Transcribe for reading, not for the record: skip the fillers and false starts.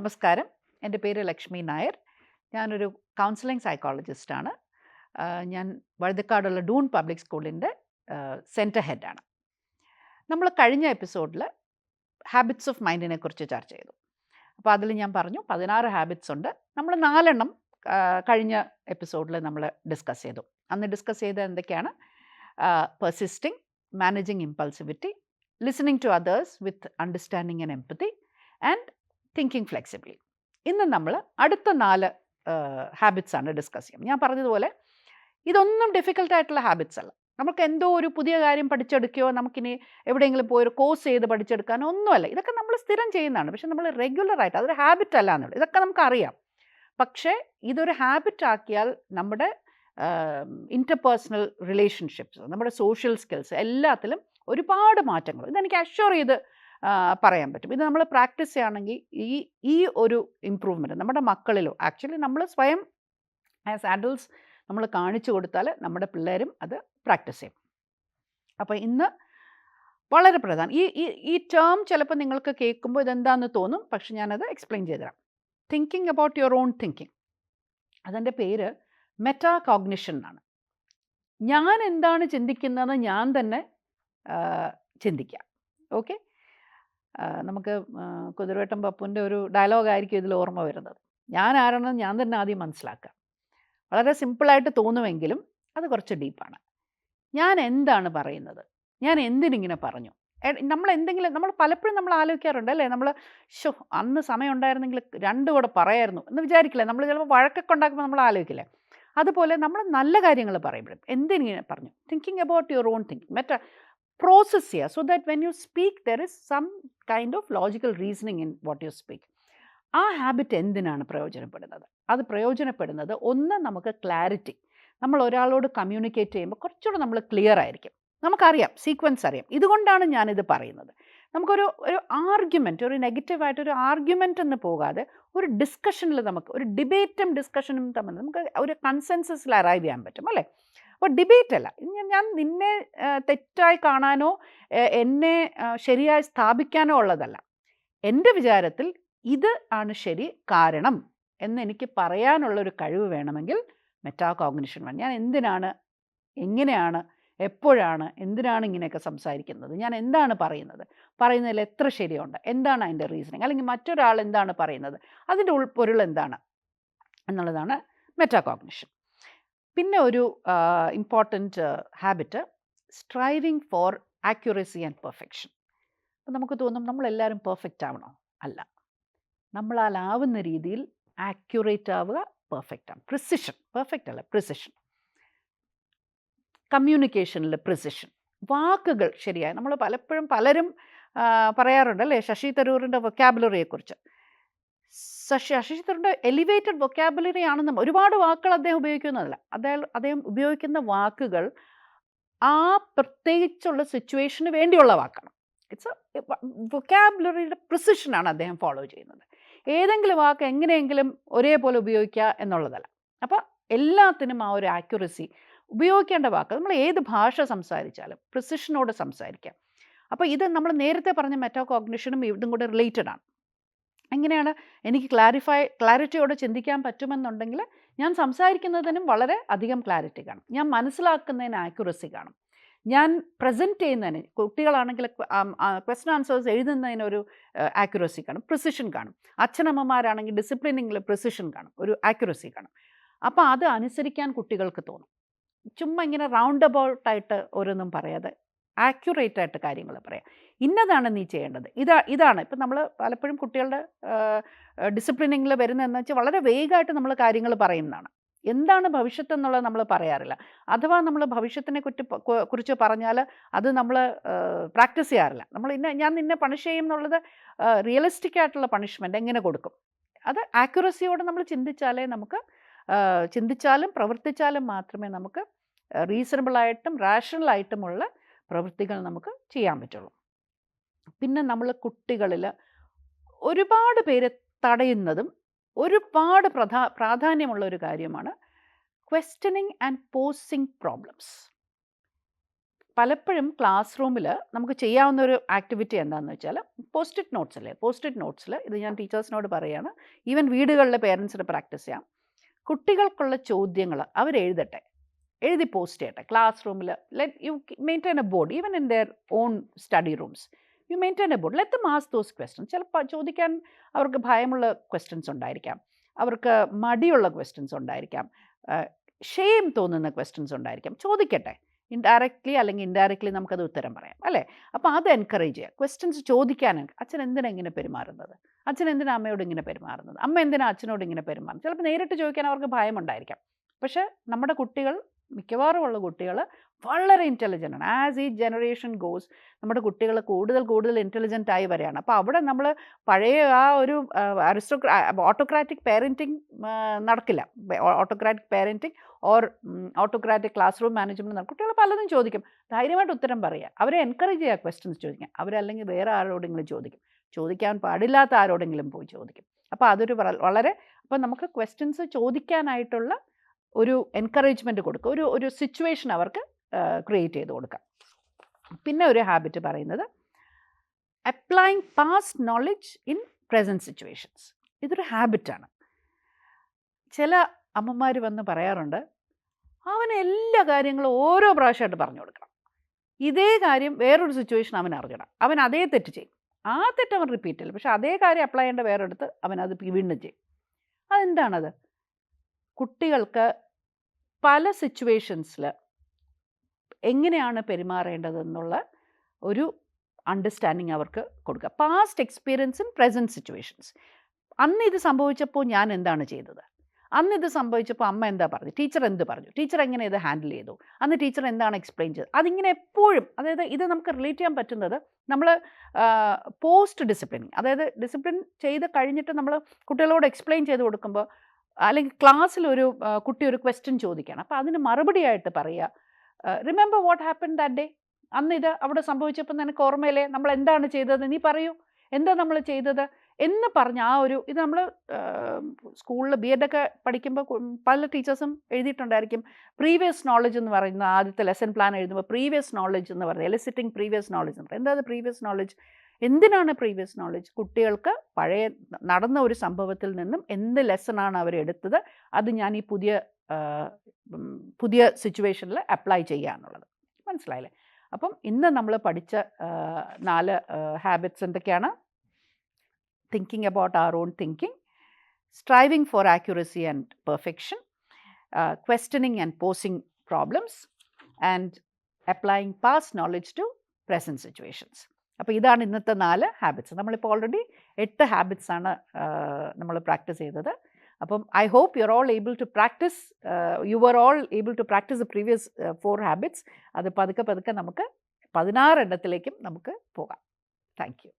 നമസ്കാരം. എൻ്റെ പേര് ലക്ഷ്മി നായർ. ഞാനൊരു കൗൺസിലിംഗ് സൈക്കോളജിസ്റ്റാണ്. ഞാൻ വഴുതക്കാടുള്ള ഡൂൺ പബ്ലിക് സ്കൂളിൻ്റെ സെൻറ്റർ ഹെഡാണ്. നമ്മൾ കഴിഞ്ഞ എപ്പിസോഡിൽ ഹാബിറ്റ്സ് ഓഫ് മൈൻഡിനെ കുറിച്ച് ചർച്ച ചെയ്തു. അപ്പോൾ അതിൽ ഞാൻ പറഞ്ഞു 16 ഹാബിറ്റ്സ് ഉണ്ട്. നമ്മൾ 4 എണ്ണം കഴിഞ്ഞ എപ്പിസോഡിൽ നമ്മൾ ഡിസ്കസ് ചെയ്തു. അന്ന് ഡിസ്കസ് ചെയ്തത് എന്തൊക്കെയാണ്? Persisting, managing impulsivity, listening to others with understanding and empathy and thinking flexibly. ഇന്ന് നമ്മൾ അടുത്ത 4 ഹാബിറ്റ്സ് ആണ് ഡിസ്കസ് ചെയ്യും. ഞാൻ പറഞ്ഞതുപോലെ ഇതൊന്നും ഡിഫിക്കൽട്ടായിട്ടുള്ള ഹാബിറ്റ്സ് അല്ല. നമുക്ക് എന്തോ ഒരു പുതിയ കാര്യം പഠിച്ചെടുക്കുകയോ നമുക്കിനി എവിടെയെങ്കിലും പോയി ഒരു കോഴ്സ് ചെയ്ത് പഠിച്ചെടുക്കാനോ ഒന്നുമല്ല. ഇതൊക്കെ നമ്മൾ സ്ഥിരം ചെയ്യുന്നതാണ്. പക്ഷെ നമ്മൾ റെഗുലറായിട്ട് അതൊരു ഹാബിറ്റ് അല്ല എന്നുള്ളത് ഇതൊക്കെ നമുക്കറിയാം. പക്ഷേ ഇതൊരു ഹാബിറ്റ് ആക്കിയാൽ നമ്മുടെ ഇൻ്റർപേഴ്സണൽ റിലേഷൻഷിപ്സ്, നമ്മുടെ സോഷ്യൽ സ്കിൽസ് എല്ലാത്തിലും ഒരുപാട് മാറ്റങ്ങൾ ഇതെനിക്ക് അഷ്വർ ചെയ്ത് പറയാൻ പറ്റും. ഇത് നമ്മൾ പ്രാക്ടീസ് ചെയ്യുകയാണെങ്കിൽ ഈ ഒരു ഇമ്പ്രൂവ്മെൻറ്റ് നമ്മുടെ മക്കളിലോ ആക്ച്വലി നമ്മൾ സ്വയം ആസ് അഡൾട്ട്സ് നമ്മൾ കാണിച്ചു കൊടുത്താൽ നമ്മുടെ പിള്ളേരും അത് പ്രാക്ടീസ് ചെയ്യും. അപ്പോൾ ഇന്ന് വളരെ പ്രധാനം ഈ ടേം ചിലപ്പോൾ നിങ്ങൾക്ക് കേൾക്കുമ്പോൾ ഇതെന്താണെന്ന് തോന്നും. പക്ഷെ ഞാനത് എക്സ്പ്ലെയിൻ ചെയ്തുതരാം. Thinking about your own thinking. അതിൻ്റെ പേര് മെറ്റാ കോഗ്നിഷൻ എന്നാണ്. ഞാൻ എന്താണ് ചിന്തിക്കുന്നതെന്ന് ഞാൻ തന്നെ ചിന്തിക്കാം. ഓക്കെ, നമുക്ക് കുതിരവട്ടം പപ്പുവിൻ്റെ ഒരു ഡയലോഗായിരിക്കും ഇതിൽ ഓർമ്മ വരുന്നത്. ഞാൻ ആരാണെന്ന് ഞാൻ തന്നെ ആദ്യം മനസ്സിലാക്കുക. വളരെ സിമ്പിളായിട്ട് തോന്നുമെങ്കിലും അത് കുറച്ച് ഡീപ്പാണ്. ഞാൻ എന്താണ് പറയുന്നത്? ഞാൻ എന്തിനിങ്ങനെ പറഞ്ഞു? നമ്മൾ പലപ്പോഴും നമ്മൾ ആലോചിക്കാറുണ്ട് അല്ലേ, നമ്മൾ അന്ന് സമയം ഉണ്ടായിരുന്നെങ്കിൽ 2 കൂടെ പറയായിരുന്നു എന്ന് വിചാരിക്കില്ലേ? നമ്മൾ ചിലപ്പോൾ വഴക്കൊക്കെ ഉണ്ടാക്കുമ്പോൾ നമ്മൾ ആലോചിക്കില്ലേ? അതുപോലെ നമ്മൾ നല്ല കാര്യങ്ങൾ പറയുമ്പോഴും എന്തിനിങ്ങനെ പറഞ്ഞു? Thinking about your own thinking. Process ചെയ്യുക. So that when you speak there is some kind of logical reasoning in what you speak. ആ ഹാബിറ്റ് എന്തിനാണ് പ്രയോജനപ്പെടുന്നത്? അത് പ്രയോജനപ്പെടുന്നത് ഒന്ന്, നമുക്ക് ക്ലാരിറ്റി. നമ്മൾ ഒരാളോട് കമ്മ്യൂണിക്കേറ്റ് ചെയ്യുമ്പോൾ കുറച്ചുകൂടെ നമ്മൾ ക്ലിയർ ആയിരിക്കും. നമുക്കറിയാം, സീക്വൻസ് അറിയാം. ഇതുകൊണ്ടാണ് ഞാനിത് പറയുന്നത്. നമുക്കൊരു ആർഗ്യുമെൻറ്റ്, ഒരു നെഗറ്റീവായിട്ടൊരു ആർഗ്യുമെൻ്റ് എന്ന് പോകാതെ ഒരു ഡിസ്കഷനിൽ നമുക്ക് ഒരു ഡിബേറ്റും ഡിസ്കഷനും തമ്മിൽ നമുക്ക് ഒരു കൺസെൻസസിൽ അറൈവ് ചെയ്യാൻ പറ്റും അല്ലേ? അപ്പോൾ ഡിബേറ്റ് അല്ല. ഞാൻ നിന്നെ തെറ്റായി കാണാനോ എന്നെ ശരിയായി സ്ഥാപിക്കാനോ ഉള്ളതല്ല. എൻ്റെ വിചാരത്തിൽ ഇത് ആണ് ശരി, കാരണം എന്നെനിക്ക് പറയാനുള്ളൊരു കഴിവ് വേണമെങ്കിൽ മെറ്റാ കോഗ്നിഷൻ വേണം. ഞാൻ എന്തിനാണ്, എങ്ങനെയാണ്, എപ്പോഴാണ്, എന്തിനാണ് ഇങ്ങനെയൊക്കെ സംസാരിക്കുന്നത്, ഞാൻ എന്താണ് പറയുന്നതിൽ എത്ര ശരിയുണ്ട്, എന്താണ് അതിൻ്റെ റീസണിങ്, അല്ലെങ്കിൽ മറ്റൊരാൾ എന്താണ് പറയുന്നത്, അതിൻ്റെ ഉൾപ്പൊരുൾ എന്താണ് എന്നുള്ളതാണ് മെറ്റാ കോഗ്നിഷൻ. പിന്നെ ഒരു important habit, striving for accuracy and perfection. അപ്പം നമുക്ക് തോന്നും നമ്മളെല്ലാവരും പെർഫെക്റ്റ് ആവണോ? അല്ല, നമ്മളാലാവുന്ന രീതിയിൽ ആക്യുറേറ്റ് ആവുക, പെർഫെക്റ്റ് ആവും. പ്രിസിഷൻ, പെർഫെക്റ്റ് അല്ല, പ്രിസിഷൻ. കമ്മ്യൂണിക്കേഷനിൽ പ്രിസിഷൻ, വാക്കുകൾ ശരിയായി. നമ്മൾ പലരും പറയാറുണ്ടല്ലേ ശശി തരൂരിൻ്റെ വൊക്കാബുലറിയെക്കുറിച്ച്. ശശി തരൂരിൻ്റെ എലിവേറ്റഡ് വൊക്കാബുലറി ആണെന്നും ഒരുപാട് വാക്കുകൾ അദ്ദേഹം ഉപയോഗിക്കുന്നതല്ല. അദ്ദേഹം ഉപയോഗിക്കുന്ന വാക്കുകൾ ആ പ്രത്യേകിച്ചുള്ള സിറ്റുവേഷന് വേണ്ടിയുള്ള വാക്കാണ്. ഇറ്റ്സ് വൊക്കാബുലറിയുടെ പ്രിസിഷനാണ് അദ്ദേഹം ഫോളോ ചെയ്യുന്നത്. ഏതെങ്കിലും വാക്ക് എങ്ങനെയെങ്കിലും ഒരേപോലെ ഉപയോഗിക്കുക എന്നുള്ളതല്ല. അപ്പോൾ എല്ലാത്തിനും ആ ഒരു ആക്യുറസി, ഉപയോഗിക്കേണ്ട വാക്ക് നമ്മൾ ഏത് ഭാഷ സംസാരിച്ചാലും പ്രിസിഷനോട് സംസാരിക്കാം. അപ്പോൾ ഇത് നമ്മൾ നേരത്തെ പറഞ്ഞ മെറ്റാ കോഗ്നിഷനും ഇതും കൂടെ റിലേറ്റഡ് ആണ്. എങ്ങനെയാണ് എനിക്ക് ക്ലാരിറ്റിയോടെ ചിന്തിക്കാൻ പറ്റുമെന്നുണ്ടെങ്കിൽ ഞാൻ സംസാരിക്കുന്നതിനും വളരെ അധികം ക്ലാരിറ്റി കാണും, ഞാൻ മനസ്സിലാക്കുന്നതിന് ആക്യുറസി കാണും, ഞാൻ പ്രസൻറ്റ് ചെയ്യുന്നതിന്, കുട്ടികളാണെങ്കിൽ ക്വസ്റ്റൻ ആൻസേഴ്സ് എഴുതുന്നതിനൊരു ആക്യുറസി കാണും, പ്രിസിഷൻ കാണും. അച്ഛനമ്മമാരാണെങ്കിൽ ഡിസിപ്ലിനിങ്ങിൽ പ്രിസിഷൻ കാണും, ഒരു ആക്യുറസി കാണും. അപ്പോൾ അത് അനുസരിക്കാൻ കുട്ടികൾക്ക് തോന്നും. ചുമ്മാ ഇങ്ങനെ റൗണ്ട് അബൌട്ടായിട്ട് ഓരോന്നും പറയാതെ ആക്യുറേറ്റ് ആയിട്ട് കാര്യങ്ങൾ പറയാം. ഇന്നതാണ് നീ ചെയ്യേണ്ടത്, ഇതാണ്. ഇപ്പം നമ്മൾ പലപ്പോഴും കുട്ടികളുടെ ഡിസിപ്ലിനിങ്ങിൽ വരുന്നതെന്ന് വെച്ചാൽ വളരെ വേഗമായിട്ട് നമ്മൾ കാര്യങ്ങൾ പറയുന്നതാണ്. എന്താണ് ഭവിഷ്യത്ത് എന്നുള്ളത് നമ്മൾ പറയാറില്ല. അഥവാ നമ്മൾ ഭവിഷ്യത്തിനെ കുറിച്ച് പറഞ്ഞാൽ അത് നമ്മൾ പ്രാക്ടീസ് ചെയ്യാറില്ല. ഞാൻ നിന്നെ പണിഷ് ചെയ്യും എന്നുള്ളത് റിയലിസ്റ്റിക് ആയിട്ടുള്ള പണിഷ്മെൻറ്റ് എങ്ങനെ കൊടുക്കും, അത് ആക്യുറസിയോടെ നമ്മൾ ചിന്തിച്ചാലും പ്രവർത്തിച്ചാലും മാത്രമേ നമുക്ക് റീസണബിളായിട്ടും റാഷണലായിട്ടുമുള്ള പ്രവൃത്തികൾ നമുക്ക് ചെയ്യാൻ പറ്റുള്ളൂ. പിന്നെ നമ്മൾ കുട്ടികളിൽ ഒരുപാട് പേരെ തടയുന്നതും ഒരുപാട് പ്രാധാന്യമുള്ള ഒരു കാര്യമാണ് ക്വസ്റ്റനിങ് ആൻഡ് പോസിങ് പ്രോബ്ലംസ്. പലപ്പോഴും ക്ലാസ് റൂമിൽ നമുക്ക് ചെയ്യാവുന്ന ഒരു ആക്ടിവിറ്റി എന്താണെന്ന് വെച്ചാൽ പോസ്റ്റ്-ഇറ്റ് നോട്ട്സ് അല്ലേ, പോസ്റ്റ്-ഇറ്റ് നോട്ട്സിൽ ഇത് ഞാൻ ടീച്ചേഴ്സിനോട് പറയുകയാണ്, ഈവൻ വീടുകളിലെ പേരൻസിന് പ്രാക്ടീസ് ചെയ്യാം. കുട്ടികൾക്കുള്ള ചോദ്യങ്ങൾ അവരെഴുതട്ടെ, എഴുതി പോസ്റ്റ് ചെയ്യട്ടെ ക്ലാസ് റൂമിൽ. Let you maintain A board even in their own study rooms. U maintain A board, let them ask those questions. ചിലപ്പോൾ ചോദിക്കാൻ അവർക്ക് ഭയമുള്ള ക്വസ്റ്റ്യൻസ് ഉണ്ടായിരിക്കാം, അവർക്ക് മടിയുള്ള ക്വസ്റ്റ്യൻസ് ഉണ്ടായിരിക്കാം, ഷെയിം തോന്നുന്ന ക്വസ്റ്റ്യൻസ് ഉണ്ടായിരിക്കാം. ചോദിക്കട്ടെ, ഇൻഡയറക്റ്റ്ലി അല്ലെങ്കിൽ ഇൻഡയറക്റ്റ്ലി നമുക്കത് ഉത്തരം പറയാം അല്ലേ. അപ്പോൾ അത് എൻകറേജ് ചെയ്യുക, ക്വസ്റ്റ്യൻസ് ചോദിക്കാൻ. അച്ഛൻ എന്തിനാണ് ഇങ്ങനെ പെരുമാറുന്നത്, അച്ഛൻ എന്തിനാണ് അമ്മയോട് ഇങ്ങനെ പെരുമാറുന്നത്, അമ്മ എന്തിനാണ് അച്ഛനോട് ഇങ്ങനെ പെരുമാറുന്നത്. ചിലപ്പോൾ നേരിട്ട് ചോദിക്കാൻ അവർക്ക് ഭയമുണ്ടായിരിക്കാം. പക്ഷേ നമ്മുടെ കുട്ടികൾ, മിക്കവാറും ഉള്ള കുട്ടികൾ വളരെ ഇൻ്റലിജൻ്റ് ആണ്. ആസ് ഈ ജനറേഷൻ ഗോസ് നമ്മുടെ കുട്ടികൾ കൂടുതൽ ഇൻ്റലിജൻ്റ് ആയി വരികയാണ്. അപ്പോൾ അവിടെ നമ്മൾ പഴയ ആ ഒരു ഓട്ടോക്രാറ്റിക് പാരൻറ്റിങ് നടക്കില്ല. Autocratic parenting or autocratic class room management. കുട്ടികൾ പലതും ചോദിക്കും, ധൈര്യമായിട്ട് ഉത്തരം പറയുക, അവരെ എൻകറേജ് ചെയ്യുക ക്വസ്റ്റ്യൻസ് ചോദിക്കാം. അവരല്ലെങ്കിൽ വേറെ ആരോടെങ്കിലും ചോദിക്കും, ചോദിക്കാൻ പാടില്ലാത്ത ആരോടെങ്കിലും പോയി ചോദിക്കും. അപ്പോൾ അതൊരു വളരെ, അപ്പോൾ നമുക്ക് ക്വസ്റ്റ്യൻസ് ചോദിക്കാനായിട്ടുള്ള ഒരു എൻകറേജ്മെൻറ്റ് കൊടുക്കുക, ഒരു സിറ്റുവേഷൻ അവർക്ക് ക്രിയേറ്റ് ചെയ്ത് കൊടുക്കാം. പിന്നെ ഒരു ഹാബിറ്റ് പറയുന്നത് applying past knowledge in present situations. ഇതൊരു ഹാബിറ്റാണ്. ചില അമ്മമാർ വന്ന് പറയാറുണ്ട്, അവന് എല്ലാ കാര്യങ്ങളും ഓരോ പ്രാവശ്യമായിട്ട് പറഞ്ഞു കൊടുക്കണം, ഇതേ കാര്യം വേറൊരു സിറ്റുവേഷൻ അവൻ അറിഞ്ഞിടാം, അവൻ അതേ തെറ്റ് ചെയ്യും, ആ തെറ്റ് അവൻ റിപ്പീറ്റ് ചെയ്യില്ല, പക്ഷേ അതേ കാര്യം അപ്ലൈ ചെയ്യേണ്ട വേറെടുത്ത് അവനത് വീണ്ടും ചെയ്യും. അതെന്താണത്? കുട്ടികൾക്ക് പല സിറ്റുവേഷൻസിൽ എങ്ങനെയാണ് പെരുമാറേണ്ടതെന്നുള്ള ഒരു അണ്ടർസ്റ്റാൻഡിങ് അവർക്ക് കൊടുക്കുക. Past experience in present situations. അന്ന് ഇത് സംഭവിച്ചപ്പോൾ ഞാൻ എന്താണ് ചെയ്തത്, അന്ന് ഇത് സംഭവിച്ചപ്പോൾ അമ്മ എന്താ പറഞ്ഞു, ടീച്ചർ എന്ത് പറഞ്ഞു, ടീച്ചർ എങ്ങനെ ഇത് ഹാൻഡിൽ ചെയ്തു, അന്ന് ടീച്ചർ എന്താണ് എക്സ്പ്ലെയിൻ ചെയ്തത്. അതിങ്ങനെ എപ്പോഴും, അതായത് ഇത് നമുക്ക് റിലേറ്റ് ചെയ്യാൻ പറ്റുന്നത് നമ്മൾ പോസ്റ്റ് ഡിസിപ്ലിനിങ്, അതായത് ഡിസിപ്ലിൻ ചെയ്ത് കഴിഞ്ഞിട്ട് നമ്മൾ കുട്ടികളോട് എക്സ്പ്ലെയിൻ ചെയ്ത് കൊടുക്കുമ്പോൾ, അല്ലെങ്കിൽ ക്ലാസ്സിൽ ഒരു കുട്ടി ഒരു ക്വസ്റ്റ്യൻ ചോദിക്കുകയാണ്, അപ്പോൾ അതിന് മറുപടിയായിട്ട് പറയുക, remember what happen that day, അന്ന് ഇത് അവിടെ സംഭവിച്ചപ്പോൾ നിനക്ക് ഓർമ്മയില്ലേ, നമ്മൾ എന്താണ് ചെയ്തത്, നീ പറയൂ എന്താ നമ്മൾ ചെയ്തത് എന്ന് പറഞ്ഞ് ആ ഒരു ഇത് നമ്മൾ സ്കൂളിൽ BEd ഒക്കെ പഠിക്കുമ്പോൾ പല ടീച്ചേഴ്സും എഴുതിയിട്ടുണ്ടായിരിക്കും. പ്രീവിയസ് നോളജ് എന്ന് പറയുന്ന ആദ്യത്തെ ലെസൺ പ്ലാൻ എഴുതുമ്പോൾ പ്രീവിയസ് നോളജ് എന്ന് പറയുന്നത്, എലിസിറ്റിംഗ് പ്രീവിയസ് നോളജ് എന്ന് പറയുന്നത്. എന്താ അത് പ്രീവിയസ് നോളജ്, എന്തിനാണ് പ്രീവിയസ് നോളജ്? കുട്ടികൾക്ക് പഴയ നടന്ന ഒരു സംഭവത്തിൽ നിന്നും എന്ത് ലെസണാണ് അവരെടുത്തത്, അത് ഞാൻ ഈ പുതിയ സിറ്റുവേഷനിൽ അപ്ലൈ ചെയ്യുക എന്നുള്ളത്. മനസ്സിലായില്ലേ? അപ്പം ഇന്ന് നമ്മൾ പഠിച്ച 4 ഹാബിറ്റ്സ് എന്തൊക്കെയാണ്? Thinking about our own thinking, striving for accuracy and perfection, questioning and posing problems, and applying past knowledge to present situations. അപ്പോൾ ഇതാണ് ഇന്നത്തെ 4 ഹാബിറ്റ്സ്. നമ്മളിപ്പോൾ ഓൾറെഡി 8 ഹാബിറ്റ്സാണ് നമ്മൾ പ്രാക്ടീസ് ചെയ്തത്. അപ്പം I hope you are all able to practice, you are all able to practice the previous 4 habits. അത് പതുക്കെ നമുക്ക് 16 എണ്ണത്തിലേക്കും നമുക്ക് പോകാം. Thank U.